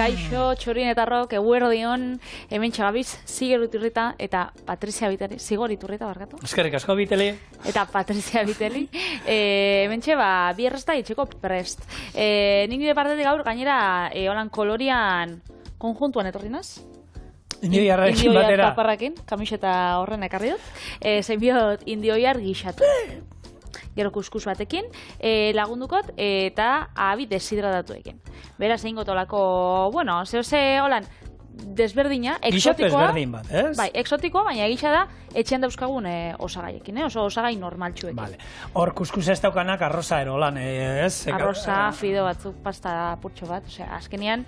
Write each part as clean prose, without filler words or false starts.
Kaixo, txorinetarrok, eguerdion, hemen txababiz, Ziger Iturrita eta Patrizia Biteli, Zigor Iturrita barkatu. Eskerrik asko Biteli. Eta Patrizia Biteli. Hemen txeba, bierrezta itxeko prest. Nik nire partetik gaur, gainera, holan kolorian konjuntuan etorri naz? Indioiarrarekin batera. Indioiar paparrakin, kamiseta horren ekarri dut. Zein biot, indioiar gixatu. Gero kuskus batekin, lagundukot eta abi deshidratatuekin. Beraz, egin gotolako, bueno, zehose, holan, desberdina, exotikoa. Gixatu desberdin bat, ez? Bai, exotikoa, baina gisa da, etxean dauzkagun osagaiekin, oso osagai normaltxuekin. Vale. Hor kuskus ez daukanak arroza erolan, ez? Arroza, fideo batzuk, pasta purtxo bat, osea, azkenean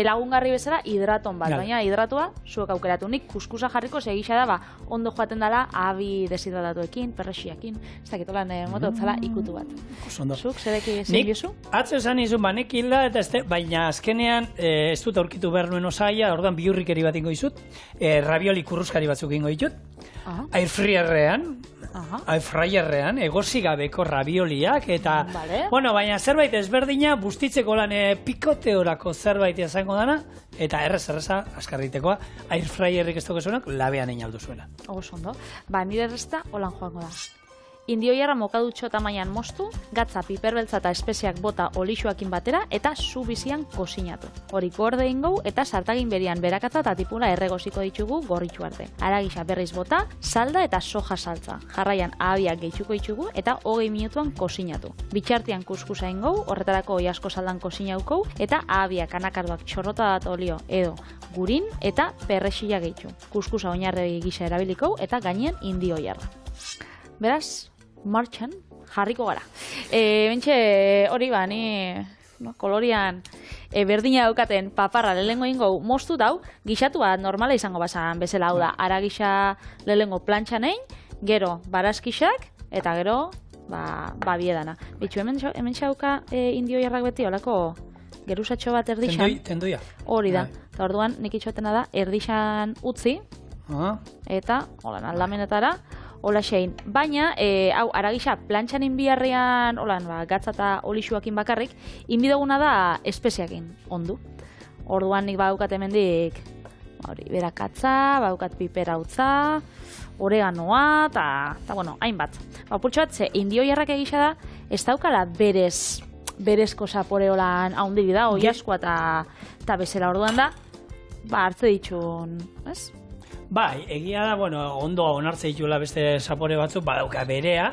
lagungarri bezala hidraton bat, baina hidratua zuek aukeratu. Nik kuskusa jarriko, gisa da, ondo joaten dela abi deshidratatuekin, perrexiakin, ez dakit olan mototzala ikutu bat. Zuk, zereki zein jozu? Nik atzo esan izun, banek hilda, baina azkenean ez dut aurkitu behar nuen osagaia, orduan bihurrikeri bat ingo izut, ravioli kurruskari batzuk ingo ditut, airfryerrean, egosi gabeko ravioliak, eta, bueno, baina zerbait ezberdina, bustitzeko lan pikoteorako zerbait izango dana, eta erreza, askarritekoa, airfryerrik ez tokezunak, labean egin aldu zuela. Oso ondo. Ba, nire errezta, holan joango da. Indioiarra mokadutxo tamainan moztu, gatza, piperbeltza eta espeziak bota olixoakin batera eta zu bizian kozinatu. Hori gorde ingou eta sartagin berian berakatza eta tipula erregoziko ditugu gorritxu arte. Aragisa berriz bota, salda eta soja saltza. Jarraian abiak gehituko ditugu eta 20 minutuan kozinatu. Bitxartian kuskusa ingou, horretarako oiasko saldan kozinaukou eta abiak anakarduak txorrota bat olio edo gurin eta perrexila gehitu. Kuskusa oinarri gisa erabilikou eta gainean indioiarra. Beraz, martxan jarriko gara. Bentxe, hori ba, ni kolorian berdina daukaten paparra lehengo ingo moztu dau, gixatu bat normala izango basan bezala hau da. Ara gisa lehengo plantxan egin, gero barazkixak, eta gero biedana. Bitxu, hemen xauka indioiarrak beti, holako geruzatxo bat erdixan. Tendoia. Hori da. Eta orduan nik itxoetena da, erdixan utzi, eta, holan, aldamenetara, hola xein. Baina, hau, aragisa, plantxan inbiarrean, holan, gatza eta olixuakin bakarrik, inbideguna da espeziakin, ondu. Orduan nik badaukat hemendik, berakatza, badaukat piperautza, oreganoa, eta, bueno, hainbat. Purtsu bat, ze indioiarrak egisa da, ez daukala berezko zapore holan haundiri da, oiaskoa eta bezala orduan da, hartze ditxun, ez? Bai, egia da, bueno, ondo onartze dituela beste zapore batzuk, badauka berea,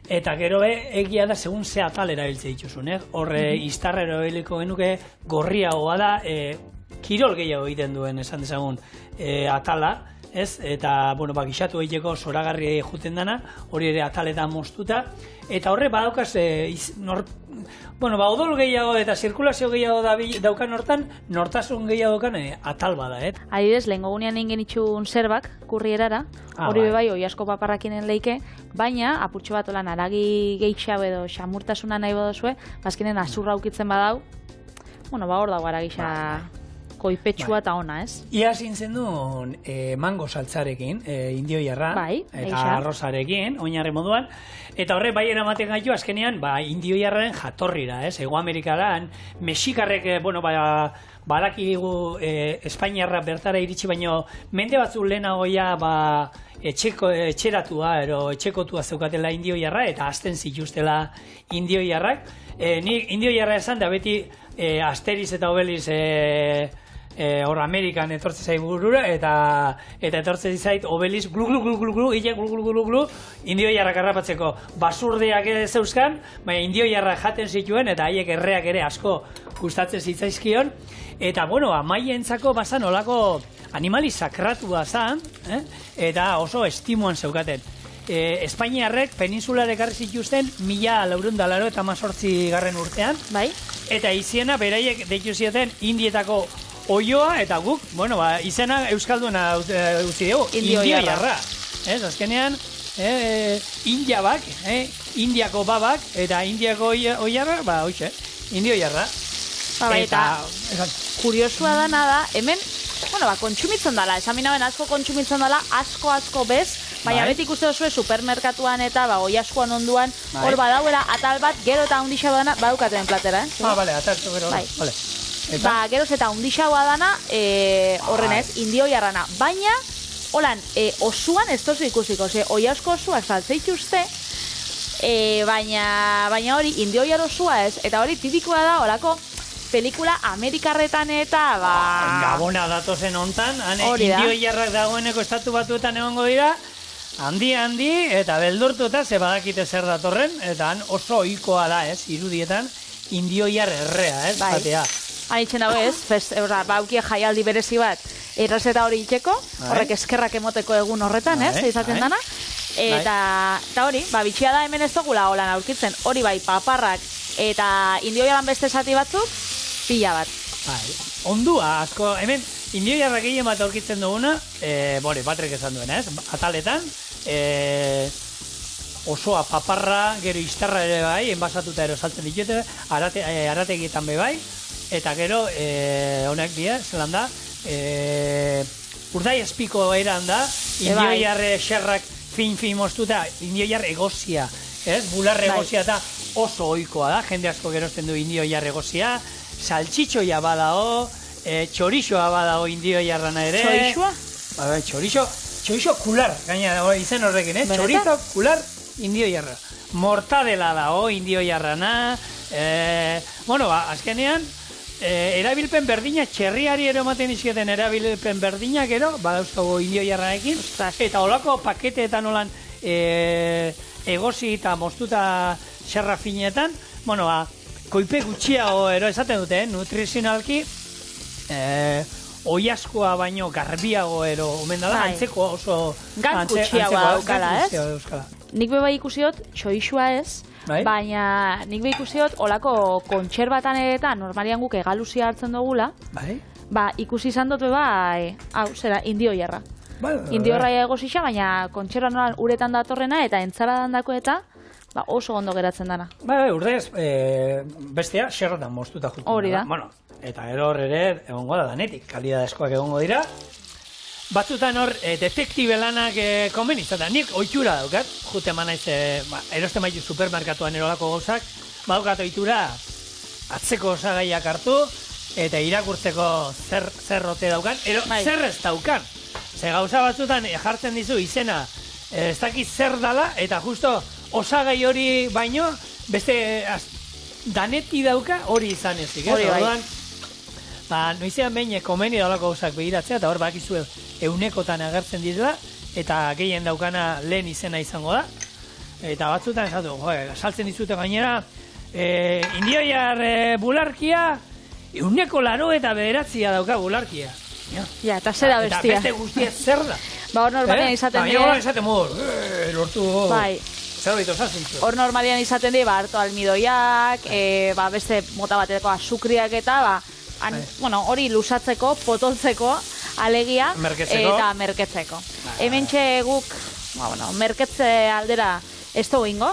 eta gero egia da segun ze atal erabiltze dituzun, horre iztarra erabiliko genuke gorriagoa da, kirol gehiago egiten duen esan dezagun atala, ez? Eta, bueno, gixatu egiteko zoragarri juten dana, hori ere ataletan moztuta, eta horre badaukaz, odol gehiago eta zirkulazio gehiago daukan hortan, nortasun gehiago daukan atal bada, Adibidez, lehengo gunean egin itxun zerbak, kurrierara, hori bebai oiasko paparrakinen leike, baina, apurtxo bat olan aragi gehixau edo xamurtasuna nahi badozue, bazkenen azurra aukitzen badau, bueno, hor dago aragisa koipetsua eta ona, ez? Ia zintzen duen mango saltzarekin, indioiarra, eta arrozarekin, oinarri moduan, eta horre bai eramaten gaitu azkenean, indioiarraren jatorrira, ez? Ego Amerikaran, mexikarrek, bueno, badakigu Espainiarra bertara iritsi, baino mende batzuk lehenagoia, etxeratua, etxekotua zeukatela indioiarra, eta azten zituztela indioiarrak. Nik indioiarra esan da beti Asteriz eta Obeliz hor Amerikan etortze zait burura, eta etortze zait Obeliz glu, hilen glu, indioiarrak harrapatzeko basurdeak zeuzkan, baina indioiarrak jaten zituen, eta haiek erreak ere asko gustatzen zitzaizkion, eta, bueno, amaientzako bazan olako animali sakratua zan, eta oso estimuan zeukaten. Espainiarrek peninsulara ekarri zituzten 1488 garren urtean, eta iziena beraiek deitu zioten indietako oioa, eta guk, bueno, izena euskalduna utzi dugu, indioiarra. Azkenean, indiabak, indiako babak, eta indiako oiarra, hoxe, indioiarra. Eta, kuriosua dana da, hemen, bueno, kontsumitzen dela, esaminaben asko kontsumitzen dela, asko bez, baina beti ikuste duzue supermerkatuan eta oiaskoan onduan, hor badauela atal bat, gero eta hundixa badana, badaukaten platera, bale, atal, gero, bale. Ba, geroz eta undixagoa dana, horren ez, indio jarrana. Baina, holan, osuan ez tozu ikusiko, oiazko osuak saltzeituzte, baina hori, indio jar osua ez, eta hori tipikoa da, horako, pelikula amerikarretan eta, Gabona datozen hontan, hori da. indio jarrak dagoeneko estatu batuetan egongo dira, handi, eta beldurtuta ze badakite zer datorren, eta han oso ohikoa da, ez, irudietan, indio jar errea, ez, jatea. Han itxen dago ez, baukia jaialdi berezi bat, errezeta hori itxeko, horrek eskerrak emoteko egun horretan, ez, izaten dana. Eta hori, bitxia da hemen ez dugula holan aurkitzen, hori bai, paparrak eta indio jaran beste zati batzuk, pila bat. Ondua, asko, hemen, indio jarrak gehien bat aurkitzen duguna, batrek esan duena, ez, ataletan, osoa paparra, gero istarra ere bai, enbasatuta ero saltzen ditute, arategietan be bai, eta gero, honek dira, zelan da, urdai espiko eran da, indio jarre xerrak fin moztuta, indio jarre egozia, ez, bularre egozia eta oso ohikoa da, jende asko gerozten du indio jarre egozia, saltxitxoia badao, txorixoa badao indio jarrana ere. Txorixoa? Txorixo kular, gaina izen horrekin, txorizo kular indio jarra. Mortadela dao indio jarrana, azkenean, erabilpen berdina, txerriari eromaten izketen erabilpen berdina, gero, badauzkago indio jarranekin, eta holako paketeetan holan egozi eta moztuta xerra finetan, koipe gutxiago ero esaten dute, nutrizionalki, oiazkoa baino garbiago ero omen dala, antzeko oso... Gantz gutxiagoa daukala, ez? Nik beba ikusiot, txoixua ez, baina nik be ikusiot olako kontserbatan eta normalian guk egaluzia hartzen dugula, ikusi izan dut hau, zera, indio jarra. Indio jarra egosixa, baina kontserba nolan uretan datorrena eta entzaradan dako eta oso ondo geratzen dana. Urdez, bestea, xerrotan moztuta jutu. Hori da. Eta gero hor ere, egongo da danetik, kalidadezkoak egongo dira. Batzutan hor, detektibe lanak komen izaten. Nik ohitura daukat, jute manaiz, erosten baitu supermerkatuan erolako gauzak, badaukat ohitura atzeko osagaiak hartu, eta irakurtzeko zer ote daukan, zer ez daukan. Ze gauza batzutan jartzen dizu izena, ez dakit zer dala, eta justo osagai hori baino, beste daneti dauka hori izan ezik. Hori bai. Noizean behin komeni daulako gauzak behiratzea, eta hor bakizu eunekotan agertzen direla, eta gehien daukana lehen izena izango da. Eta batzutan esatu, saltzen dizute gainera, indioiar bularkia, euneko 89 dauka bularkia. Ja, eta zera bestia. Eta beste guztia zer da. Hor normalian izaten dira. Hor izaten modu, lortu... Hor normalian izaten dira, hartu almidoiak, beste mota bateko azukriak eta, hori lusatzeko, potoltzeko, alegia, eta merketzeko. Hementxe guk, merketze aldera ez dugu ingo,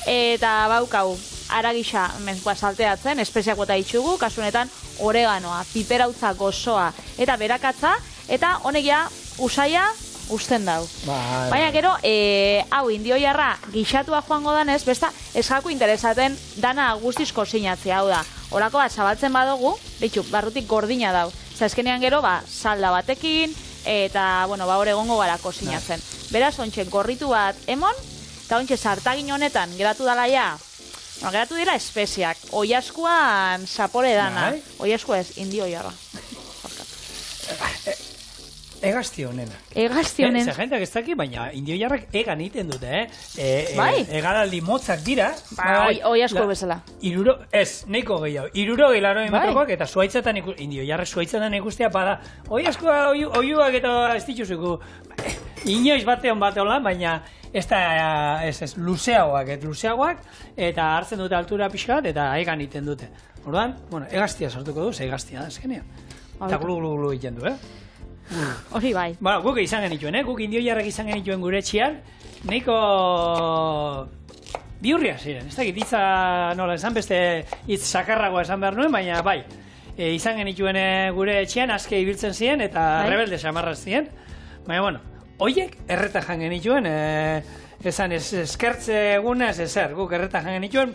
eta baukau, aragisa salteatzen, espeziak bota itxugu, kasunetan oreganoa, piperautza gozoa, eta berakatza, eta honegia usaia usten dau. Baina gero, hau indio jarra gixatua joango danez, besta eskaku interesaten dana guztiz kozinatzea, hau da. Horako bat, zabaltzen badugu, barrutik gordina dau. Zazkenean gero, salda batekin, eta, hor egongo gara kozinatzen. Beraz, ontxe, gorritu bat emon, eta ontxe, sartagin honetan, geratu dala ja, geratu dira espeziak. Oiazkoan sapore dana. Oiazkoa ez, indio jarra. Egazti honena. Egazti honena. Zer jendeak ez daki, baina indio jarrak egan egiten dute, egaraldi motzak dira. Oiazko bezala. Ez, neiko gehiago. 60 metrokoak eta zuaitzetan indio jarrak zuaitzetan ikustea bada. Oiazkoa oiuak eta ez dituzuko. Inoiz batean holan, baina ez da luzeagoak, eta hartzen dute altura pixkat eta egan egiten dute. Orduan, egaztia sortuko du, egaztia da, eskenean. Eta glu egiten du, Hori bai. Guk izan genituen, guk indio jarrak izan genituen gure etxean, nahiko bihurria ziren. Ez dakit, hitza nola esan, beste hitz sakarragoa esan behar nuen, baina bai. Izan genituen gure etxean, aske ibiltzen ziren, eta rebelde samarraz ziren. Baina, hoiek erreta jan genituen, esan eskertze eguna ez ezer, guk erreta jan genituen,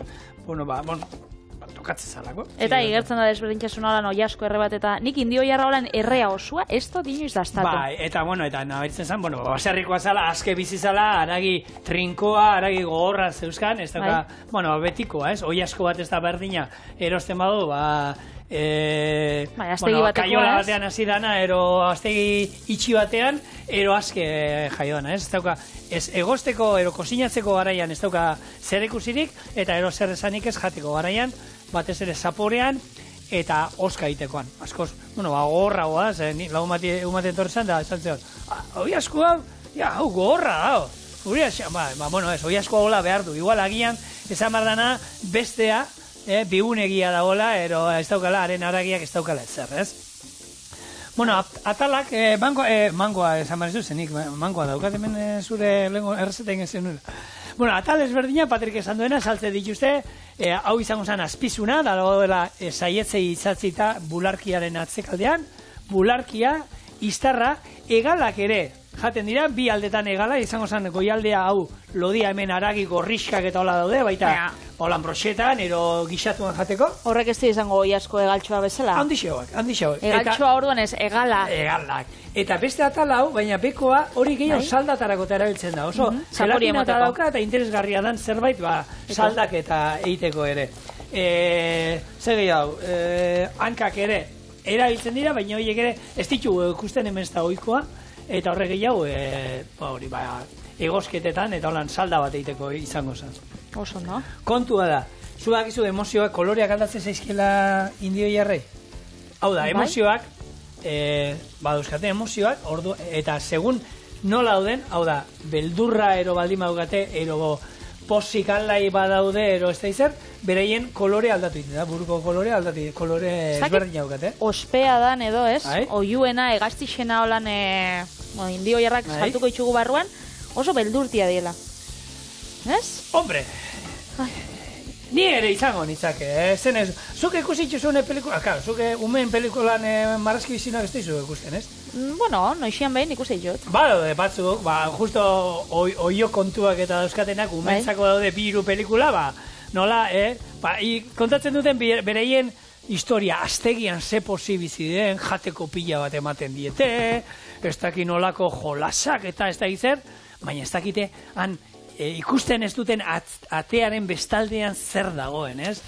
bokatzen zalako. Eta igertzen da desberdintasuna holan oiasko erre bat, eta nik indio jarra holan errea osua, ez dut inoiz dastatu. Bai, eta nabaritzen zen, baserrikoa zala, azke bizi zala, haragi trinkoa, haragi gogorra zeuzkan, ez dauka, betikoa, ez? Oiasko bat ez da berdina erosten badu, astegi batekoa, kaiola batean hasi dana, ero astegi itxi batean, ero azke jaiodana, ez? Ez dauka, egosteko, ero kosinatzeko garaian ez dauka zer ikusirik, eta ero zer esanik ez jateko garaian, batez ere zaporean, eta oska egitekoan. Askoz, gogorra goa, lagun baten torrezan, da, esan zion, hoi asko hau, hau gogorra, hau. Hoi asko hola behar du, igual agian, esan bardana, bestea, biunegia dagoela, ero ez daukala, haren haragiak ez daukala ezer, ez? Atalak, mangoa esan barizu zenik, mangoa daukat hemen zure lengo errezetain ez zenuen. Atal ezberdina, Patrik esan duena, saltze dituzte, hau izango zen azpizuna, da dela saietzei itzatzita bularkiaren atzekaldean, bularkia, iztarra, egalak ere, jaten dira, bi aldetan egala, izango zen goialdea hau lodia hemen haragi gorriskak eta hola daude, baita holan broxetan, ero gixatuan jateko. Horrek ez izango oiasko egaltxoa bezala? Handixoak. Egaltxoa orduan ez, egala. Egalak. Eta beste atal hau, baina bekoa hori gehiago saldatarako erabiltzen da. Oso, gelatina eta dauka eta interesgarria dan zerbait, saldak eta eiteko ere. Zer gehiago, hankak ere erabiltzen dira, baina horiek ere ez ditu ikusten hemen ez da ohikoa. Eta horrek gehiago, egosketetan eta holan salda bat egiteko izango zen. Oso, no? Kontua da, zu bakizu emozioak, koloreak aldatzen zaizkela indio jarrei? Hau da, emozioak, badauzkate emozioak, eta segun nola dauden, hau da, beldurra ero baldin badukate, ero posik alai badaude, ero ez da izer, bereien kolore aldatu ite da, buruko kolore aldatu ite, kolore ezberdin jaukate. Ospea dan edo, ez? Oiuena, egaztixena holan, indio jarrak saltuko itxugu barruan, oso beldurtia diela. Ez? Hombre! Ni ere izango nitzake, zenez, zuke ikusitxu zuen pelikula, zuke umeen pelikulan marrazki bizinak ez dizu ikusten, ez? Noixian behin ikusi jut. Batzuk, justo oio kontuak eta dauzkatenak umeentzako daude biru pelikula, nola, kontatzen duten bereien historia aztegian ze posibizi den, jateko pila bat ematen diete, ez daki nolako jolasak eta ez dakiz zer, baina ez dakite, ikusten ez duten atearen bestaldean zer dagoen, ez?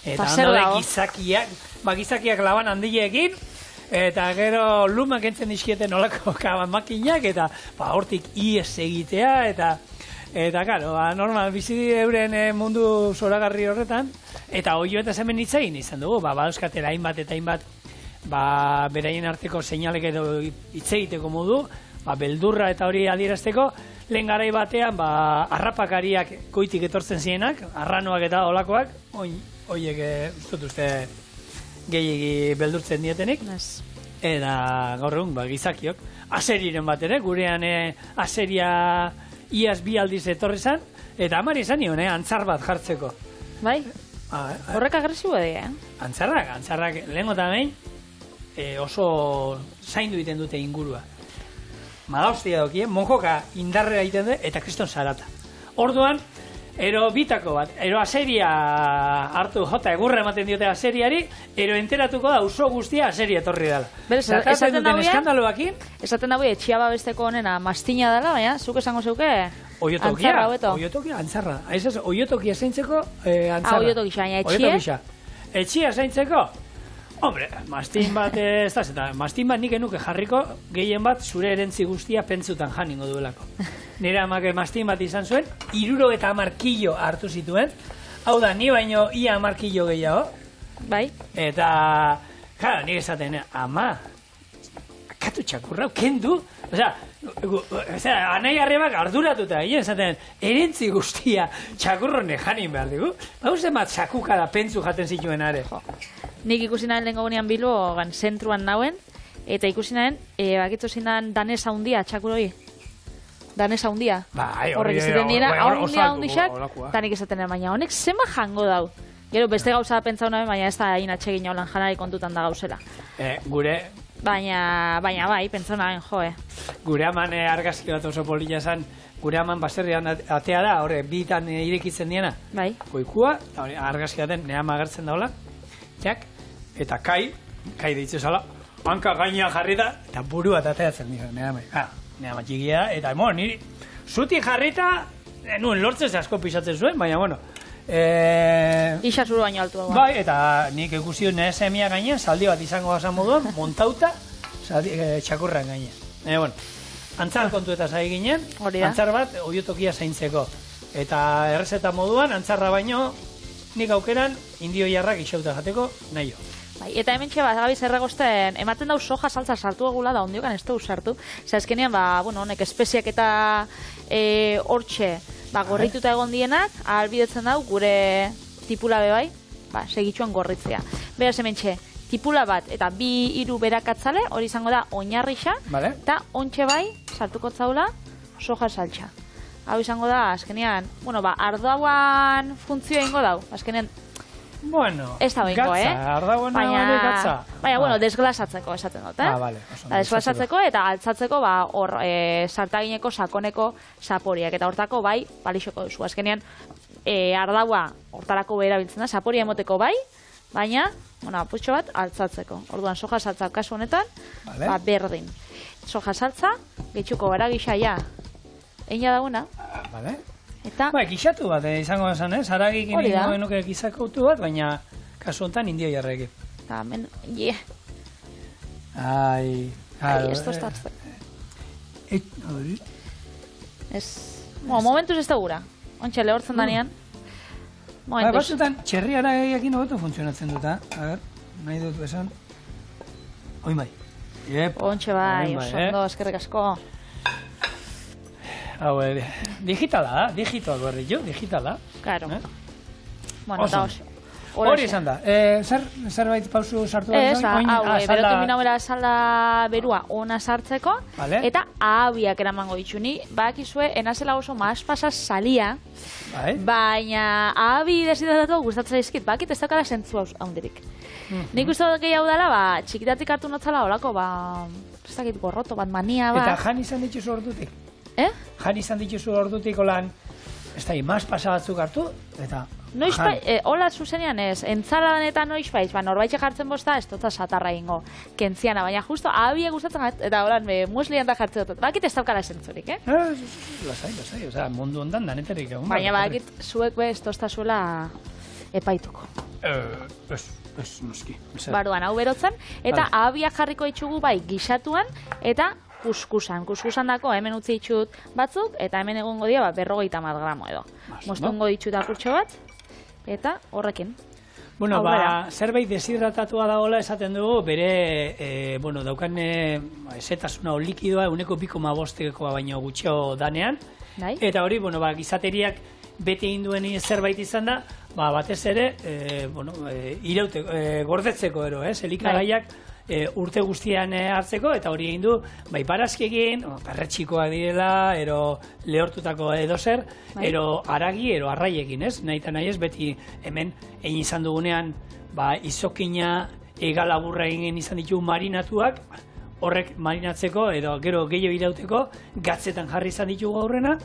Eta handode gizakiak laban handiekin, eta gero lumak entzen dizkieten nolako makinak, eta hortik ies egitea, eta karo, normal, bizi euren mundu zoragarri horretan, eta oio eta hemen hitzain izan dugu, badauzkatera hainbat eta hainbat, beraien arteko seinalek edo hitz egiteko modu, beldurra eta hori adierazteko, lehen garai batean, arrapakariak goitik etortzen zienak, arranoak eta olakoak, horiek dut uste gehiagi beldurtzen dietenik, eta gaur egun, gizakiok, aseriren bat ere, gurean aseria iaz bi aldiz etorri zan, eta amari esan nion, antzar bat jartzeko. Bai? Horrek agresiboa dira, Antzarrak lehen gota behin, oso zaindu egiten dute ingurua. Madaustia doki, monjoka indarrea egiten du, eta kriston zarata. Orduan, ero bitako bat, ero aseria hartu jota egurra ematen diote aseriari, ero enteratuko da uso guztia aseria etorri dela. Esaten dagoen etxia babesteko honena mastina dela, baina, zuk esango zeuke oiotokia, antzarra. Oiotokia zaintzeko antzarra. Oiotokia, etxia? Etxia zaintzeko? Hombre, mastin bat ez da, eta mastin bat nik enuke jarriko gehien bat zure erentzi guztia pentsutan janingo duelako. Nire amak mastin bat izan zuen, 70 kilo hartu zituen, hau da, ni baino ia 10 kilo gehiago. Bai. Eta, claro, nik esaten, ama, akatu txakurrau, kendu? Osea, anai arrebak arduratuta, esaten, erentzi guztia txakurrone janin behar dugu. Uste bat txakuka da pentsu jaten zituen are. Nik ikusi nahen lehen gogunean bilo, zentruan nauen, eta ikusi nahen, bakitzu zinan danesa hundia, txakuroi. Danesa hundia. Horrek izaten dira, hundixak, eta nik esaten baina honek zema jango dau. Gero, beste gauza pentsau nahen, baina ez da hain atsegin holan janari kontutan da gauzela. Baina bai, pentsau nahen, joe. Gure aman argazki bat oso polilla zan, gure aman baserrian atea da, bitan irekitzen diena. Bai. Goikua, argazki baten, nire ama agertzen daula. jak, eta kai deitze zala, hanka gaina jarri da, eta burua tateatzen dira, nea txikia, eta niri, zuti jarrita, nuen lortzez asko pisatzen zuen, baina, Ixasuru baino altu dagoa. Bai, eta nik ikusi nire semia gainean, zaldi bat izango gazan moduan, montauta, txakurran gainean. Antzar kontu eta zai ginen, antzar bat oiotokia zaintzeko. Eta errezeta moduan, antzarra baino, nik aukeran, indio jarrak isauta jateko, nahi jo. Bai, eta hemen txeba, gabiz erregosten, ematen dau soja saltza sartu egula da, ondiokan ez dugu sartu. Zazkenean, honek espeziak eta hortxe, gorrituta egon dienak, ahalbidetzen dau gure tipula bebai, segitxuan gorritzea. Beraz hemen txe, tipula bat eta 2-3 berakatzale, hori izango da oinarrixa, eta ontxe bai, sartuko zaula, soja saltza. Hau izango da, azkenean, ardauan funtzioa ingo dau, azkenean, ez da oingo, baina, desglasatzeko esaten dut, desglasatzeko eta altzatzeko sartagineko sakoneko saporiak, eta hortako bai, balixoko duzu, azkenean, ardaua hortarako beherabiltzen da, saporia emoteko bai, baina, aputxo bat altzatzeko. Orduan, soja saltza kasu honetan, berdin. Soja saltza, getxuko gara gixaia, eina dauna. Eta... gixatu bat izango esan, Aragik ingo genuke gizakautu bat, baina kasu honetan indio jarrekin. Eta, Ai, esto está... Momentuz ez da gura. Ontxe, lehortzen danean. Batzutan, txerri aragiakin hobeto funtzionatzen dut, nahi dut esan. Oin bai. Ontxe bai, oso ondo, eskerrik asko. Hau, digitala, digitala. Claro. Bueno, eta oso. Hori esan da. Zerbait pausu sartu da? Ez, berotu minamera salda berua ona sartzeko, eta ahabiak eramango ditxuni. Bakizue, enazela oso maazpasa salia, baina ahabi desidatu gustatzen izkit, bakit ez daukara zentzu haundirik. Nik uste dut gehiago dela, txikitatik hartu notzala horako, ez dakit gorroto bat, mania bat. Eta jan izan dituzu ordutik? Jan izan dituzu ordutik olan, ez da, maazpasa batzuk hartu, eta... Hola zuzenean ez, entzaladan eta noizbait, norbaitxe jartzen bosta, ez dutza satarra ingo, kentziana, baina justo ahabia gustatzen eta holan muslian da jartzen dut, bakit ez daukala esentzurik, Lasai, mundu ondan daneterik egun. Baina bakit zuek ez toztazuela epaituko. Ez, noski. Barduan, hau berotzen, eta ahabia jarriko ditugu bai gixatuan, eta kuskusan dako hemen utzi ditut batzuk, eta hemen egongo dira 50 gramo edo. Mostungo ditut apurtxo bat, eta horrekin. Zerbait deshidratatua dagoela esaten dugu, bere, daukan esetasuna o likidoa, 1,5 baino gutxeo danean, eta hori, gizateriak bete induen zerbait izan da, batez ere, gordetzeko ero, elikagaiak urte guztian hartzeko, eta hori egin du, barazkiekin, perretxikoak direla, ero lehortutako edozer, ero aragi, ero arraiekin, nahi eta nahi ez, beti hemen egin izan dugunean, izokina, egalaburra egin izan ditugu marinatuak, horrek marinatzeko, edo gero gehiago irauteko, gatzetan jarri izan ditugu aurrena,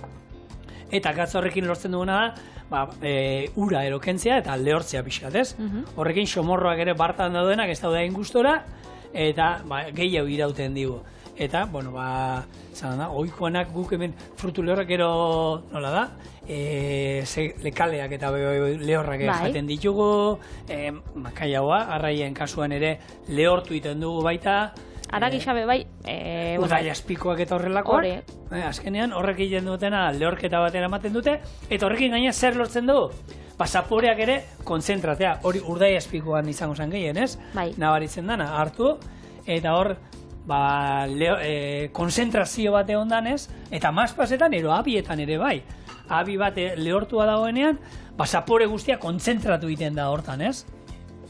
eta gatz horrekin lortzen duguna da, ura erokentzea eta lehortzea pixkat, Horrekin xomorroak ere bartan daudenak ez daude egin gustora, eta gehiago irauten digu. Eta, oikoanak guk hemen frutu lehorrak ero, nola da, lekaleak eta lehorrak jaten ditugu, makaiagoa, arraien kasuan ere lehortu iten dugu baita, Aragixabe bai... Udai azpikoak eta horrelakoak. Azkenean horrek egiten dutena lehorketa batera ematen dute, eta horrekin gaina zer lortzen dugu? Zaporeak ere kontzentratea, hori urdai azpikoan izango zen gehien, nabaritzen dana, hartu, eta hor konzentrazio bat egon danez, eta mazpazetan ero abietan ere bai. Abi bat lehortua dagoenean, zapore guztia kontzentratu egiten da hortan,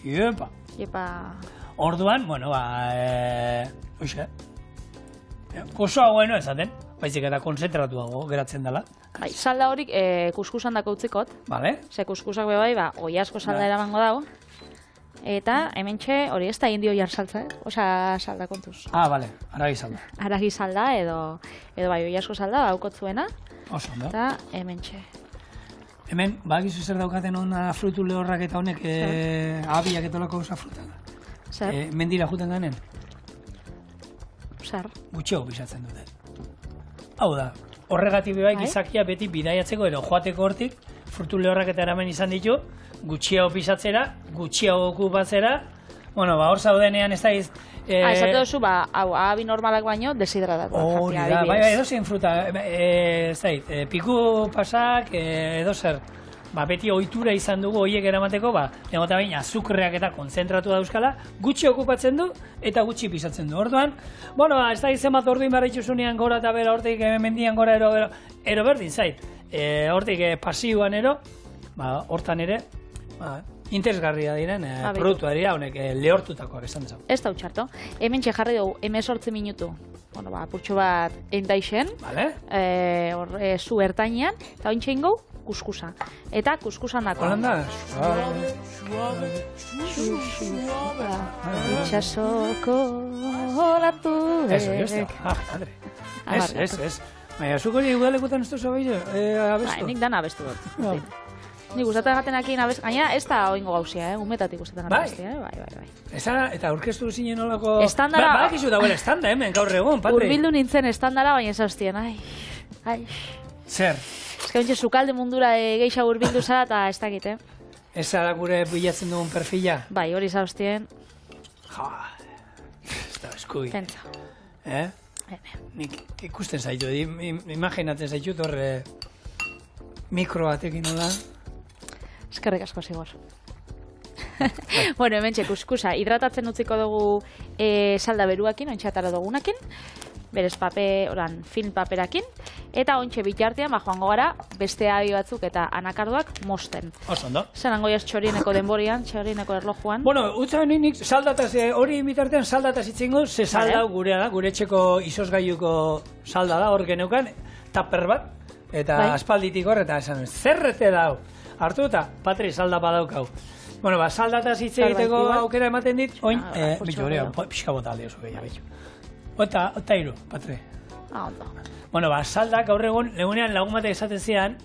Iepa... Orduan, oso bueno esaten, baizik eta konzentratuago geratzen dela. Salda horik kuskusan dako utzikot. Ze kuskusak bai, oi asko salda eramango dago. Eta hementxe hori ez da indio jar saltza, osa salda kontuz. Aragi salda. Aragi salda edo bai oi asko salda, haukotzuena. Oso ondo. Eta hementxe. Hemen, bagizu zer daukaten ona frutu lehorrak eta honek abiak etolako osa fruta. Zer? Mendira juten ganen, Zer? gutxiago pisatzen dute. Hau da, horregatik bai gizakia beti bidaiatzeko edo joateko hortik, frutu lehorrak eta eramen izan ditu, gutxiago pisatzera, gutxiago okupatzera, bueno, hor zaudenean ez da iz... Esate duzu, hau, abi normalak baino, deshidratatu. Hori da, bai, edozein fruta, ez da, piku pasak, edo zer, beti ohitura izan dugu horiek eramateko, eta baina azukreak eta konzentratu dauzkala, gutxi okupatzen du eta gutxi pisatzen du. Orduan, bueno, ez da izan bat orduin barra itxusunean gora eta bera, hortik mendian gora ero berdin zait. Hortik pasioan ero, hortan ere, interesgarria diren produktua dira, honek lehortutakoak esan dezagun. Ez da utxarto. Hemen jarri dugu, 18 minutu. Bueno, purtsu bat endaixen, zu ertainean, eta ointxe ingo, kuskusa. Eta kuskusan dako. Holanda? Itxasoko olatu. Eso, padre. Ez. Baina, zuko hori udalekutan ez duzu abestu? Nik dan abestu dut. Nik gustatzen gatenakin abestu, gaina ez da oingo gauzia, umetatik gustatzen gaten abestia, bai. Eta aurkeztu zinen olako... Estandara... Badakizu dagoela estanda, hemen, gaur egun, Patri. Urbildu nintzen estandara, baina ez hauztien, Zer? Ez que ontsa sukalde mundura geixa urbildu zara eta ez dakit, Ez zara gure bilatzen dugun perfila? Bai, hori zauztien. Ez da, eskubi. Pentsa. Nik ikusten zaitu, imaginatzen zaitut horre mikroatekin nola. Eskerrik asko zigor. Bueno, hemen kuskusa, hidratatzen utziko dugu salda beruakin, ontxatara dugunakin, berez film paperakin, eta ontxe bitartean, joango gara, beste abi batzuk eta anakarduak mosten. Oso ondo. Zerango jas txorieneko denborian, txorieneko erlojuan. Bueno, utza nik saldataz, hori bitartean saldataz itzingo, ze salda gurea da, gure etxeko izozgailuko salda da, hor geneukan, taper bat, eta aspalditik hor, eta esan, zerrete dau. Hartu eta, Patri, salda badaukau. Bueno, saldataz hitz egiteko aukera ematen dit, oin, bitu hori, pixka bota alde oso gehiago. Ota iru, Patri. Ondo. Bueno, saldak gaur egun, legunean lagun batek esaten zian,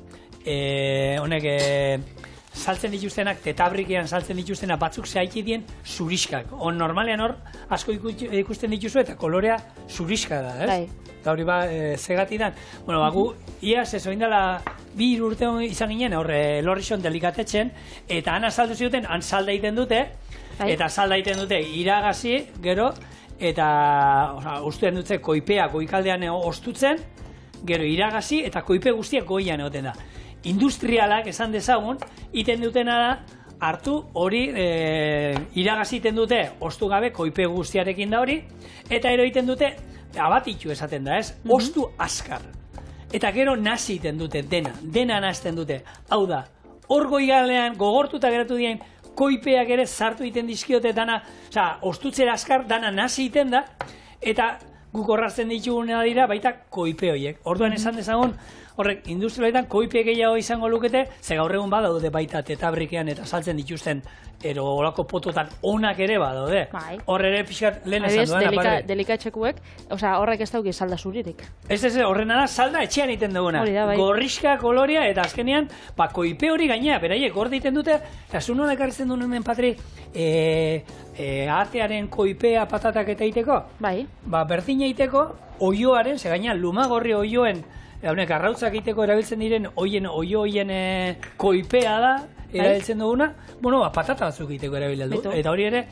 honek saltzen dituztenak, tetabrikian saltzen dituztenak batzuk zehaiki dien zuriskak. Normalean hor, asko ikusten dituzu eta kolorea zuriska da, ez? Eta hori zegati da. Bueno, gu, iaz ez oindala 2 urte izan ginen, horre Lorrison delikatetzen, eta han azaldu zioten, han salda egiten dute, eta salda egiten dute iragazi, gero, eta ustean dute koipea goikaldean ostutzen, gero iragazi, eta koipe guztiak goian egoten da. Industrialak esan dezagun, iten dutena da, hartu hori iragazi iten dute, ostu gabe, koipe guztiarekin da hori, eta ero iten dute, abatitu esaten da, ez? Ostu askar. Eta gero nazi iten dute, dena nazten dute. Hau da, hor goigalean gogortuta geratu dien, koipeak ere sartu iten dizkiote dana, ostutzera askar, dana nazi iten da, eta guk horrazten dituguna dira, baita koipe horiek. Orduan esan dezagun, horrek industrialetan koipe gehiago izango lukete, ze gaur egun badaude baita tetabrikean eta saltzen dituzten ero olako pototan onak ere badaude. Hor ere pixkat lehen esan duena. Adibidez, delikatxekuek, horrek ez dauki salda zuririk. Ez, horrena da salda etxean egiten duguna. Gorriska, koloria, eta azkenean, koipe hori gainea, beraiek hor egiten dute, eta zu nola ekarritzen duen hemen, Patri, atearen koipea patatak eta egiteko? Bai. Berdina egiteko, oioaren, ze gaina lumagorri oioen, honek arrautzak egiteko erabiltzen diren oioien koipea da, erabiltzen duguna, patata batzuk egiteko erabiltzen du. Eta hori ere,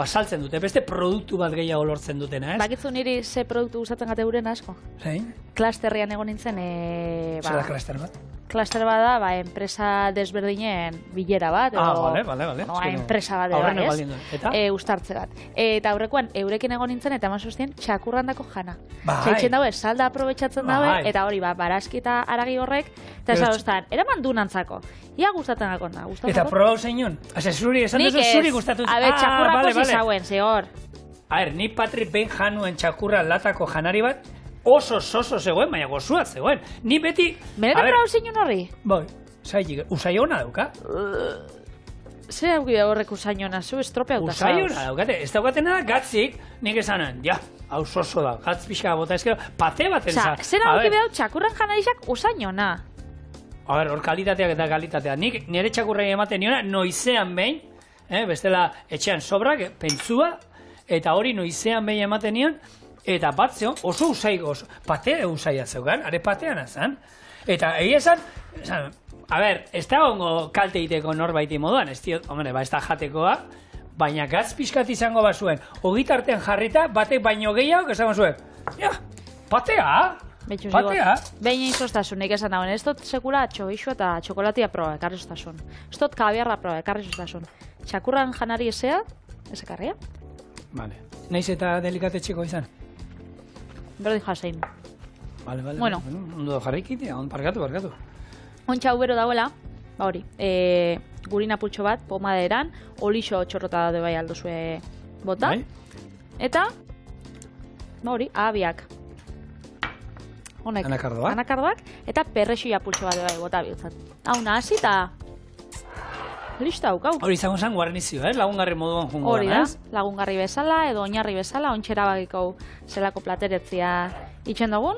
saltzen dute, beste produktu bat gehiago lortzen dutena, ez? Bakitzu niri ze produktu gustatzen gate guren asko? Zein? Klasterrian egon nintzen, Zer da klaster bat? Klaster bat da, enpresa desberdinen bilera bat, bale. Enpresa bat da, ustartze bat. Eta aurrekoan, eurekin egon nintzen, eta mazuztien, txakurrandako jana. Zaitzen daue, salda aprobetxatzen daue, eta hori, barazki eta aragi horrek, eta zauztan, eraman du nantzako. Ia gustatzen gakon da. Eta probau zeinon? Zuri, esan duzu zuri gustatu. Txakurrako zizauen, zigor. Ni Patri behin januen txakurra latako janari bat, oso zegoen, baina gozua zegoen. Ni beti... Benetan probau zeinon horri? Bai, usaiona dauka. Zer hauki da horrek usaiona, zu estropea dut. Usaiona daukate, ez daukatena da gatzik, nik esanen, hau soso da, gatz pixka bota ezkero, pate bat entzak. Zer hauki da txakurran janarizak usaiona? A ber, hor kalitateak eta kalitatea. Nik nire txakurrei ematen niona noizean behin, bestela etxean sobrak, pentsua, eta hori noizean behin ematen nion, eta bat zeon, oso usai, patea usaia zeugan, are patean azan. Eta egia esan, a ber, ez da ongo kalte iteko norbaiti moduan, ez diot, hombre, ez da jatekoa, baina gatz pixkat izango bazuen, ogitartean jarrita, batek baino gehiago, esango zuen, ja, patea! Patea? Behin izostasunik esan dagoen, ez dut sekula txoixu eta txokolatia proba ekarri zostasun. Ez dut kabiarra proba ekarri zostasun. Txakurran janari ezea, ez ekarria? Vale. Naiz eta delikatetxeko izan? Berdin jasein. Vale. Bueno. Ondo jarrikitea, barkatu. Ontsa ubero dauela, ba hori, gurina pultxo bat, pomaderan, olixo txorrota daude bai alduzue bota. Bai. Eta, ba hori, ahabiak. Honek, anakardoak, eta perrexoia pultxo bat bai bota bihotzat. Hau nahasi eta listo haukau. Hori izango zen guarnizio, lagungarri moduan jungo hori da, lagungarri bezala edo oinarri bezala, ontxera bagiko zelako plateretzia itxen dugun.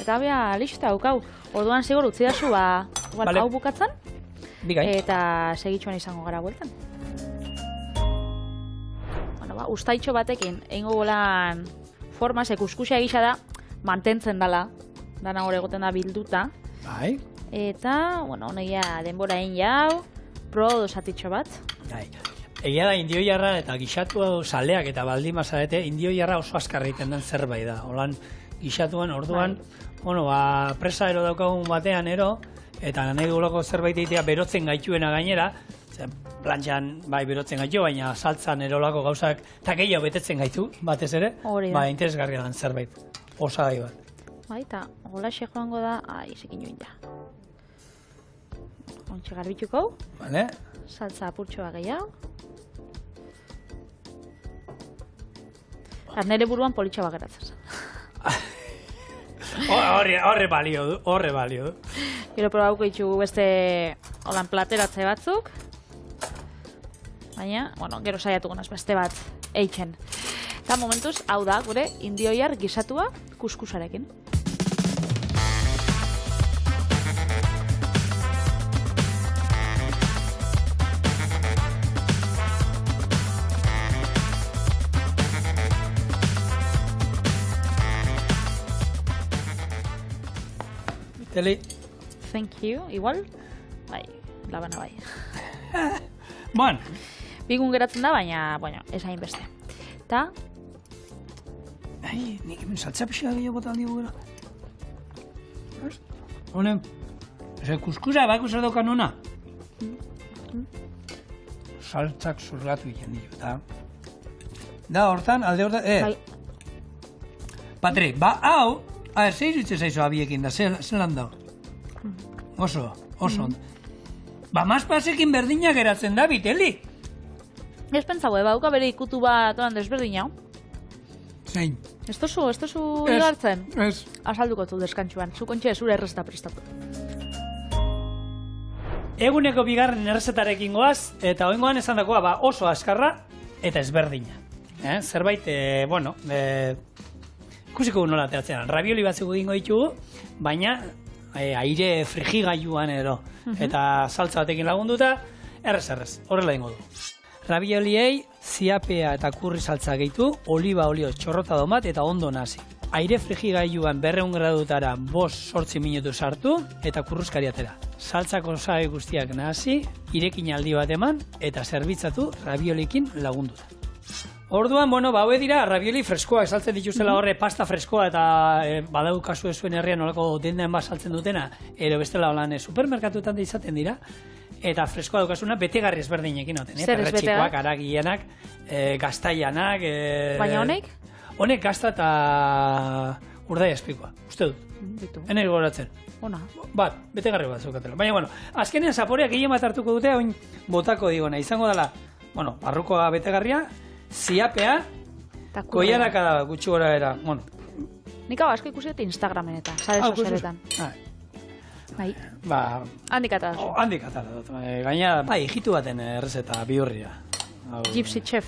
Eta bea, listo haukau. Orduan zigor utzi dazu, hau bukatzen. Bigai. Eta segitxuan izango gara bueltan. Bueno, ustaitxo batekin, egingo golan forma, kuskusia egisa da, mantentzen dala, dana hor egoten da bilduta. Bai. Eta, bueno, negia denbora egin jau, prodo zatitxo bat. Bai. Egia da indioiarra eta gixatu saleak eta baldin bazarete, indioiarra oso azkarra egiten den zerbait da. Holan, gixatuan, orduan, bueno, presa ero daukagun batean ero, eta nahi dugulako zerbait egitea berotzen gaituena gainera, plantxan bai berotzen gaitu, baina saltzan erolako gauzak, eta gehiago betetzen gaitu, batez ere, interesgarria den zerbait. Osagai bat. Bai, eta golaxe joango da, izekin join ja. Ontxe garbituko. Vale. Saltza apurtxoa gehiago. Nere buruan politxa bageratzen. Horre balio du. Gero probauko itxugu beste holan plateratze batzuk. Baina, bueno, gero saiatuko naz beste bat eitzen. Eta momentuz, hau da, gure indioiar gisatua kuskusarekin. Teli. Thank you, igual. Bai, labana bai. Bon. Bigun geratzen da, baina, bueno, ez hain beste. Eta... nik hemen saltza pixka gehiago bota aldi gugera. Honen, kuskusa bako zer daukan ona. Saltzak zurratu egin dio, eta... Da, hortan, alde hortan, Patri, hau, zer iruditzen zaizu abiekin da, zelan da? Oso ondo. Mazpasekin berdina geratzen da, biteli? Ez pentsau, bauka bere ikutu bat oran desberdina. Zein? Ez tozu igartzen? Ez. Azalduko zu deskantxuan, zu kontxe zure errezeta prestatu. Eguneko bigarren errezetarekin goaz, eta oingoan esan dagoa oso azkarra eta ezberdina. Zerbait, ikusiko nola teatzean. Ravioli batzuk egingo ditugu, baina aire frigigailuan edo. Eta saltza batekin lagunduta, errez, horrela ingo du. Ravioliei ziapea eta kurri saltza gehitu, oliba olio txorrota domat eta ondo nasi. Aire frigigailuan 200 gradutara 5-8 minutu sartu eta kurruzkari atera. Saltzako osagai guztiak nahasi, irekin aldi bat eman eta zerbitzatu raviolikin lagunduta. Orduan, haue dira ravioli freskoak saltzen dituzela horre pasta freskoa eta badau kasu zuen herrian nolako dendean bat saltzen dutena, ero bestela holan supermerkatuetan da izaten dira, eta freskoa daukasuna betegarri ezberdinekin noten. Zer ez Perretxikoak, aragienak, gaztaianak... Baina honek? Honek gazta eta urdai azpikoa, uste dut. Hene goratzen. Ona. Bat, betegarri bat zukatela. Baina, azkenean zaporeak gehien bat hartuko dute, oin botako digona. Izango dela, barrukoa betegarria, ziapea, koiaraka da gutxi gora era. Nik hau asko ikusi dut Instagramen eta, sare sozialetan. Bai. Handikata da. Handikata da. Gaina, hijitu baten errezeta bihurria. Gypsy chef.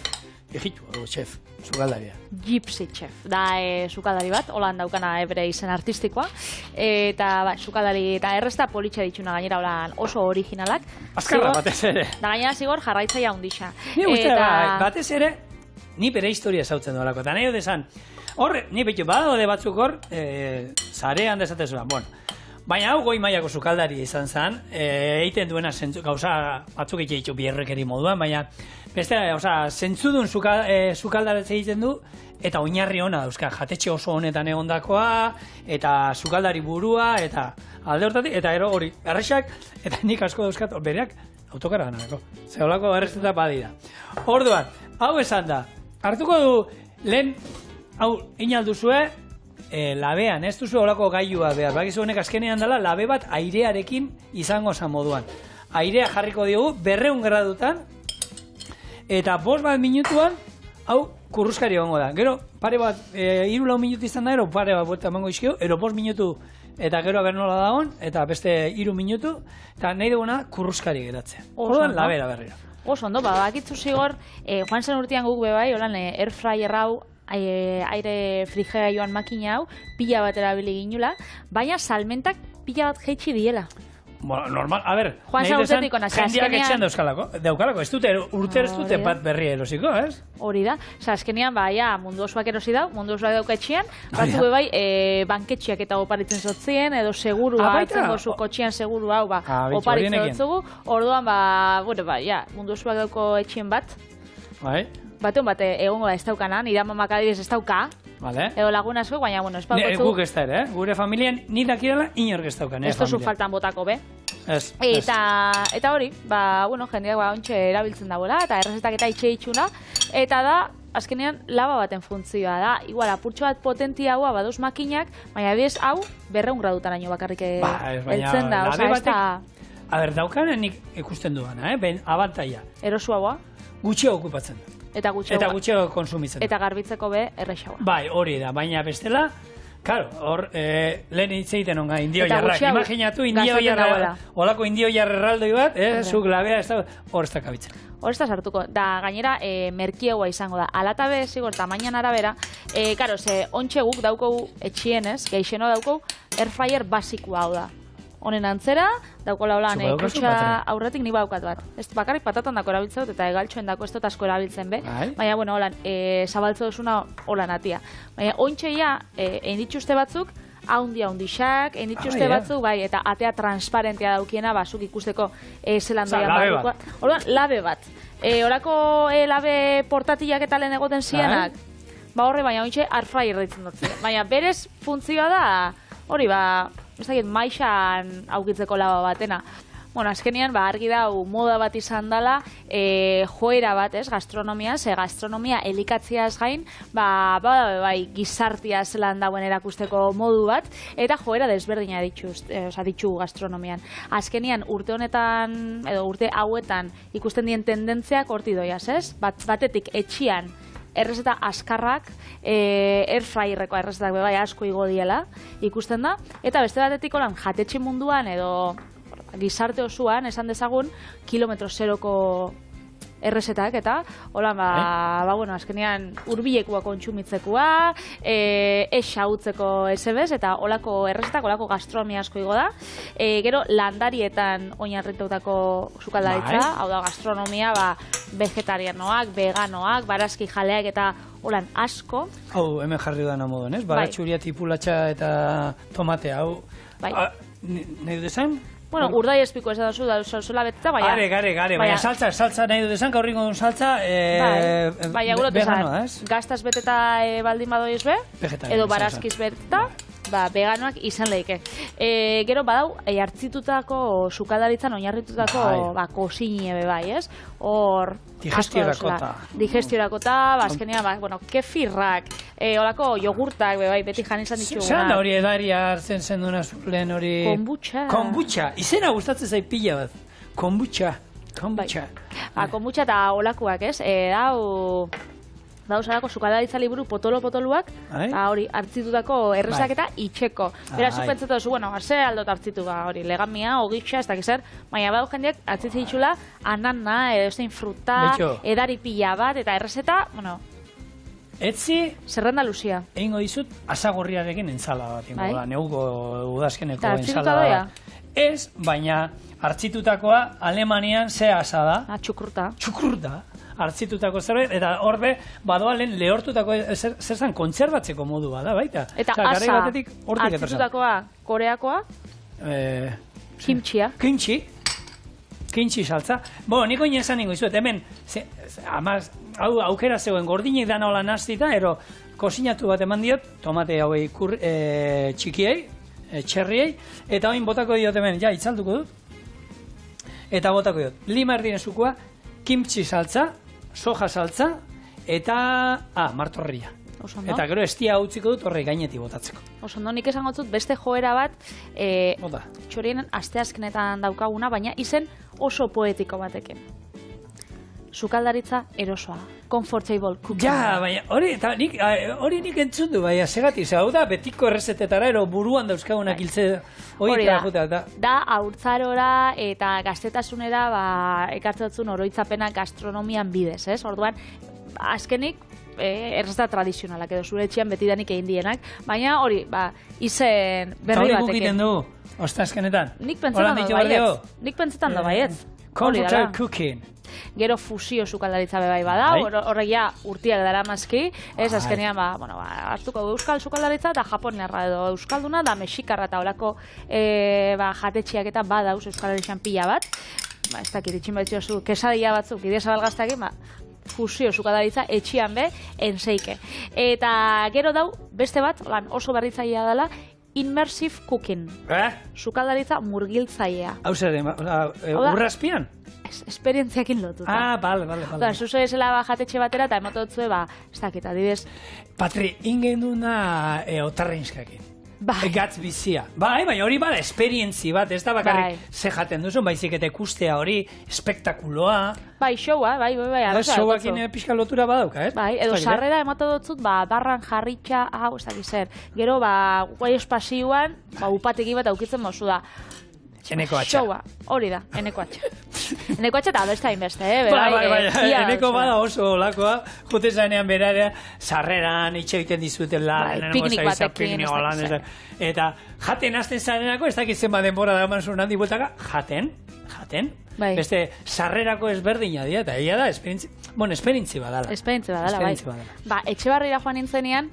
egitu, chef, sukaldaria. Gypsy Chef, da sukaldari bat, holan daukana bere izen artistikoa, eta sukaldari eta errezta politxe dituna gainera holan oso originalak. Azkarra batez ere. Da gainera zigor jarraitzaia hundisa. Ni uste, batez ere, ni bere historia zautzen duelako, eta nahi desan, horre, ni betu, badaude batzuk hor, zarean desatezua, bueno, baina hau goi mailako sukaldari izan zen, egiten duena gauza batzuk egiteko bierrekeri moduan, baina beste, zentzudun sukaldaretze egiten du, eta oinarri ona dauzka, jatetxe oso honetan egondakoa, eta sukaldari burua, eta alde hortatik, eta gero hori, errexak, eta nik asko dauzkat, bereak, autokara ganarako, zeholako errezeta badira. Orduan, hau esan da, hartuko du, lehen, hau, inalduzue, labean, ez duzu olako gailua behar, bakizu honek azkenean dela, labe bat airearekin izango zan moduan. Airea jarriko diogu, 200 gradutan, eta 5 minutuan, hau, kurruskari egongo da. Gero, pare bat, 3-4 minutu izan da, pare bat buelta emango izkio, 5 minutu, eta gero bernola dagoen, eta beste 3 minutu, eta nahi duguna kurruskari geratzea. Orduan, labera berriro. Oso ondo, bakitzu zigor, joan zen urtean guk bebai, holan, air fryer hau, aire frigerioan makina hau, pila bat erabili ginula, baina salmentak pila bat jeitsi diela. Bueno, normal, a ver, Juan Sautetik ona, jendeak etxean daukalako, ez dute urte ez dute bat berri erosiko, ez? Hori da, azkenean, mundu osoak erosi dau, mundu osoak dauka etxean, batzu bebai, banketxiak eta oparitzen zotzien, edo segurua, hartzen gozu kotxian seguru hau, oparitzen zotzugu, orduan, mundu osoak dauko etxien bat, batean egongo da ez daukana, nire amamak adibidez ez dauka, edo lagun asko, baina, ez bautzu... Guk ez da ere, gure familian ni dakirala inork ez daukan, ez tozu faltan botako, be? Eta hori, jendeak ontxe erabiltzen dagoela, eta errezetak eta itxe itxuna, eta da, azkenean, laba baten funtzioa da. Igual, apurtxo bat potentia haua badoz makinak, baina bidez, hau, 200 gradutan aino bakarrik eltzen da. A ber, daukanen nik ikusten duana, abantaia. Erosu haua? Gutxio okupatzen da. Eta gutxio konsumitzen. Eta garbitzeko be errexaua. Bai, hori da, baina bestela, claro, hor, lehen hitz egiten onga, indio jarrak. Imaginatu, indio jarra, olako indio jarra erraldoi bat, zuk labea, hor ez da kabitzen. Hor ez da sartuko. Da, gainera, merkiegoa izango da. Alatabe, zigor, tamainan arabera, ontxe guk daukou etxienez, geixeno daukou, airfryer basikoa hau da. Honen antzera, daukola holan kutsa aurretik ni baukat bat. Ez bakarrik patatan dako erabiltzen dut, eta egaltxoen dako ez dut asko erabiltzen be. Baina, holan, zabaltze duzuna holan atia. Baina, ointxeia, egin dituzte batzuk, haundi-haundixak, egin dituzte batzuk, bai, eta atea transparentia daukiena, zuk ikusteko zelan doian bat. Holan, labe bat. Horako labe portatilak eta lehen egoten zianak, horre, baina ointxe airfryer ditzen dut. Baina, berez funtzioa da, hori, ez dakit, maixan aukitzeko laba batena. Bueno, azkenean, argi dau moda bat izan dela, joera bat, gastronomia, gastronomia elikatziaz gain, gizartia zelan dauen erakusteko modu bat, eta joera desberdina ditzu gastronomian. Azkenean, urte honetan, edo urte hauetan ikusten dien tendentziak horti doiaz, ez? Batetik etxian, errezeta askarrak, airfryerreko errezetak bebai asko igo diela, ikusten da. Eta beste batetik holan jatetxe munduan edo gizarte osoan, esan dezagun, kilometro zeroko errezetak eta holan, azkenean urbilekua kontsumitzekoa, xautzeko esebez, eta holako errezetak, holako gastronomia asko igo da. Gero, landarietan oinarritutako sukaldaritza, hau da gastronomia, vegetarianoak, veganoak, barazki jaleak eta holan asko. Hau, hemen jarri da moduan, ez? Baratxuria, tipulatxa eta tomate, hau. Nahi duzan? Bueno, urdai espiko ez da zola beteta, baina... Gare, baina saltza nahi dut esan, gaur ingo duen saltza veganoa, ez? Gaztaz beteta baldin badoiz be, edo barazkiz beteta, veganoak izan lehike. Gero badau, hartzitutako sukaldaritzan oinarritutako kosine bai, ez? Hor... Digestiorakota, azkenean, kefirrak, horako jogurtak, bai, beti jan izan ditugunak. Zeran da hori edaria hartzen zen duna lehen hori... Kombucha. Izena gustatzen zait pila bat. Kombucha. Kombucha eta olakoak, ez? Hau... dauz alako sukaldaritza liburu potolo-potoluak, hori, hartzitutako errezak eta itxeko. Beraz, zupentzatu duzu, bueno, zer aldot hartzitu hori, legamia, ogitxa, ez dakizer, baina badu jendeak hartzitzen ditxula, anana, edozein fruta, edari pila bat, eta errezeta, bueno, etzi, zerrenda luzia. Egingo dizut, asagorriarekin entzala bat, neuko udazkeneko entzala bat. Ez, baina hartzitutakoa Alemanian ze asa da? Txukurta. Txukurta. Hartzitutako zerbait, eta horbe, badoalen lehortutako zerzan kontserbatzeko modu bada, baita. Eta asa, hartzitutakoa koreakoa? Kimchia. Kimchi saltza. Niko inesan ningo izuet, hemen, hau aukera zegoen gordinek dana hola naztita, ero kosinatu bat eman diot, tomate hauei txikiei, txerriei, eta hain botako diot hemen, itzalduko dut, eta botako diot, lima erdinezukua, kimchi saltza, soja saltza, eta, martorria. Eta gero estia utziko dut horrei gaineti botatzeko. Osondo, nik esango dut beste joera bat, txorien asteazkenetan daukaguna, baina izen oso poetiko batekin. Sukaldaritza erosoa. Comfortable cooking. Ja, baina hori nik entzun du, baina segatik, hau da betiko errezetetara, ero buruan dauzkagunak hiltze hori da. Da, haurtzarora eta gaztetasunera ekartzatzen oroitzapena gastronomian bidez, ez? Orduan, azkenik, errezeta tradizionalak edo zure etxean betidanik egin dienak, baina hori, izen berri batekin. Hori gukiten du, ostazkenetan? Nik pentsetan da baietz. Comfortable cooking. Gero fusio sukaldaritza bebai bada, horrek ja urtiak dara mazki, ez azkenean, hartuko euskal sukaldaritza eta japoniarra edo euskalduna, da mexikarra eta olako jatetxiak eta badauz euskaldaritzan pila bat, ez dakit, itxin baitzu kesadia batzuk, idesa balgaztakin, fusio sukaldaritza etxian be, enseike. Eta gero dau, beste bat, oso berritzailea dela, immersive cooking. Sukaldaritza murgiltzailea. Hau zer, urrazpian? Esperientziakin lotuta. Bale. Zuzo esela jatetxe batera eta emototzue, ez dakit, adibidez. Patri, ingen duna otarreinskakin. Gatz bizia. Baina hori bada esperientzi bat, ez da bakarrik ze jaten duzun, baizik eta ikustea hori espektakuloa. Showa, bai. Showakin pixka lotura badauka, ez? Edo sarrera emototzut, barran jarritxa, ez dakit zer. Gero, guai espazioan, upatekin bat aukitzen mozu da. Eneko atxa. Showa, hori da, eneko atxa. Eneko atxa eta beste hainbeste, eneko bada oso olakoa, jute zanean berarea, sarreran, itxeiten dizutela, piknik batekin, eta jaten hasten zarenako, ez dakitzen ba denbora da eman zuen handi bueltaka, jaten, beste sarrerako ezberdina dira, eta egia da, esperientzi badala. Esperientzi badala. Etxebarrira joan nintzenean,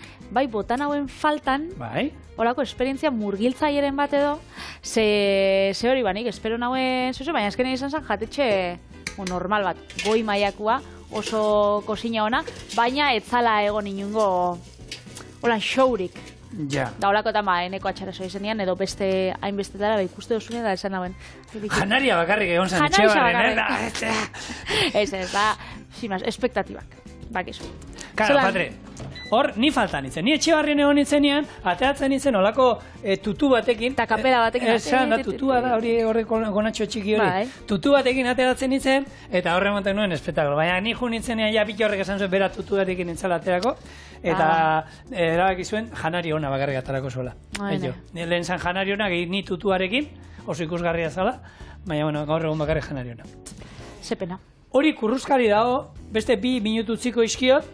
botan hauen faltan, holako esperientzia murgiltzaieren bat edo, ze hori banik, espero nauen zuzu, baina azkenean izan zen jatetxe normal bat, goi mailakoa, oso kosina ona, baina etzala egon inungo holan showrik. Ja. Da holako eta eneko atxara zo izenean, edo beste hainbestetara ikuste duzunean da esan nauen. Janaria bakarrik egon zen etxebarren, Ez, espektatibak, bakizu. Karo, Patri, hor, ni falta nintzen. Ni etxebarrien egon nintzenean, ateatzen nintzen olako tutu batekin. Eta kapera batekin. Esan, da, tutua da, horreko gonatxo txiki hori. Tutu batekin ateatzen nintzen, eta horre monten nuen espetaklo. Baina ni ju nintzenean, ja piti horrek esan zuen, bera tutu batekin nintzela aterako, eta erabaki zuen, janari hona bakarrik aterako zuela. Lehen zan janari hona, ni tutuarekin, oso ikusgarria zala, baina, bueno, gaur egun bakarrik janari hona. Zepena. Hori kurruzkari dago, beste 2 minutu utziko izkiot,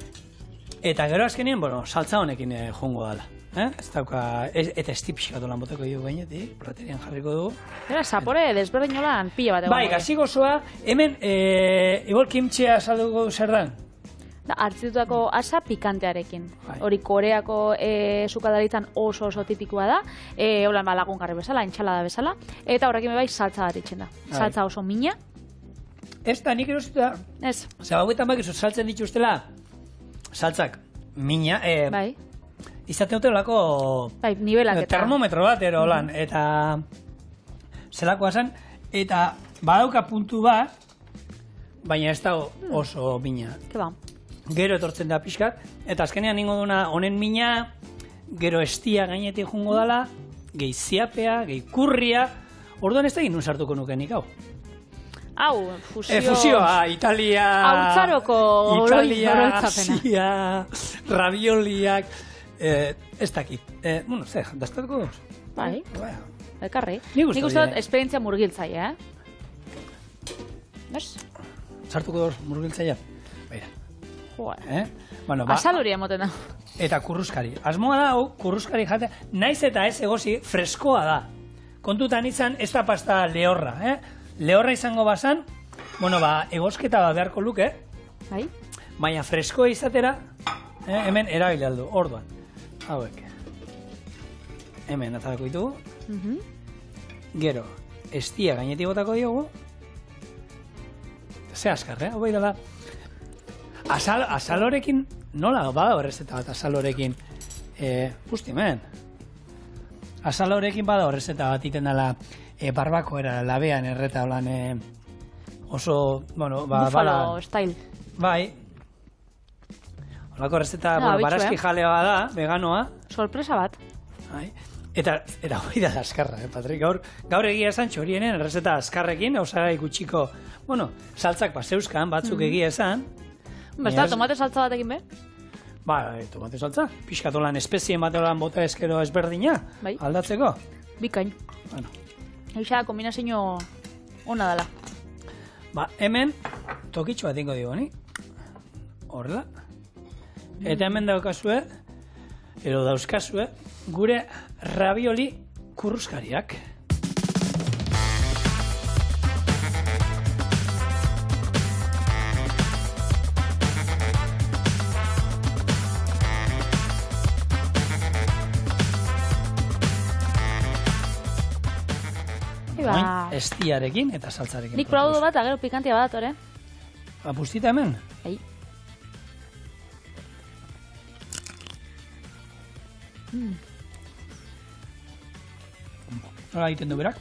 eta gero azkenean, saltza honekin jongo dala. Ez dauka, eta estipxika dolan botako dugu gainetik, platerian jarriko dugu. Era, zapore, desberdin jolan pila bat egon. Bai, gazi gozoa, hemen, igual kimtxea salduko zer dan? Hartzitutako asa pikantearekin. Hori koreako sukaldaritzan oso tipikoa da, holan lagungarri bezala, entxalada bezala, eta horrekin bai saltza bat itxen da. Saltza oso mina. Ez da, nik erosuta, zabaguetan bakizu saltzen dituztela, saltzak mina, izaten dute olako termometro bat ero lan, eta zelakoa zen, eta badauka puntu bat, baina ez da oso mina. Gero etortzen da pixkat, eta azkenean ningo duna honen mina, gero estia gainetik jungo dala, gehi ziapea, gehi kurria, orduan ez da ginen sartuko nukenik hau. Hau, fusio... Fusioa, Italia... Hautzaroko Italia, oroitzapena. Asia, ravioliak... ez dakit. Bueno, dastatuko duz? Bai, ekarri. Nik uste Nik uste dut esperientzia murgiltzaia, Bez? Sartuko duz murgiltzaia? Baina. Joa. Bueno, Asal hori emoten da. Eta kurruskari. Asmoa da, kurruskari jate, naiz eta ez egosi freskoa da. Kontutan izan, ez da pasta lehorra, Lehorra izango bazan, bueno, egosketa bat beharko luke, Bai? baina freskoa izatera, hemen erabili aldu, orduan. Hauek. Hemen atzarako ditugu. Gero, estia gainetik botako diogu. Ze askar, hau bai dela. Azalorekin, nola bada horrezeta bat azalorekin? Justi, hemen. Azalorekin bada horrezeta bat iten dela barbakoera labean erreta holan oso, bueno, Buffalo style. Bai. Holako horrezeta, barazki jalea da, veganoa. Sorpresa bat. Bai. Eta hori da askarra, Patrik, gaur egia esan txorienen errezeta askarrekin, osara ikutxiko, bueno, saltzak paseuskan, batzuk egia esan. Besta, tomate saltza batekin be? Tomate saltza, pixkatolan espezien batolan bota eskero ezberdina, aldatzeko. Bikain. Bueno. Eixa, kombinazio ona dela. Hemen, tokitxo bat ingo digo, ni? Horrela. Eta hemen daukazue, edo dauzkazue, gure ravioli kurruskariak. Estiarekin eta saltzarekin. Nik probatu bat, agero pikantia bat, ore? Pustita hemen? Bai. Nola egiten du berak?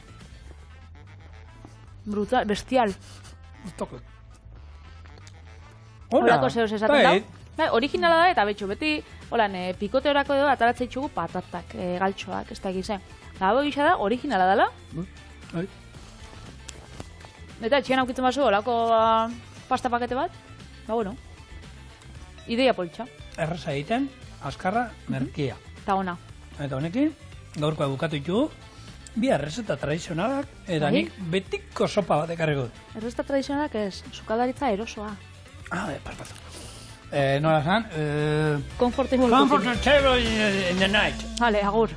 Brutal, bestial. Toke. Horako zehoz esaten da. Originala da eta betxu, beti pikote horako edo ataratzea itxugu patatak, galtxoak, ez da egize. Gabo egisa da, originala dela. Eta etxian aukitzen bazu, horako pasta pakete bat. Bueno. Ideia politxa. Erraza egiten, askarra, merkia. Eta ona. Eta honekin, gaurkoa bukatu ditugu, bi errezeta tradizionalak, eta nik betiko sopa bat ekarriko dut. Errezeta tradizionalak ez, sukaldaritza erosoa. Parpatu. Nola zan? Comfortable in the night. Vale, agur.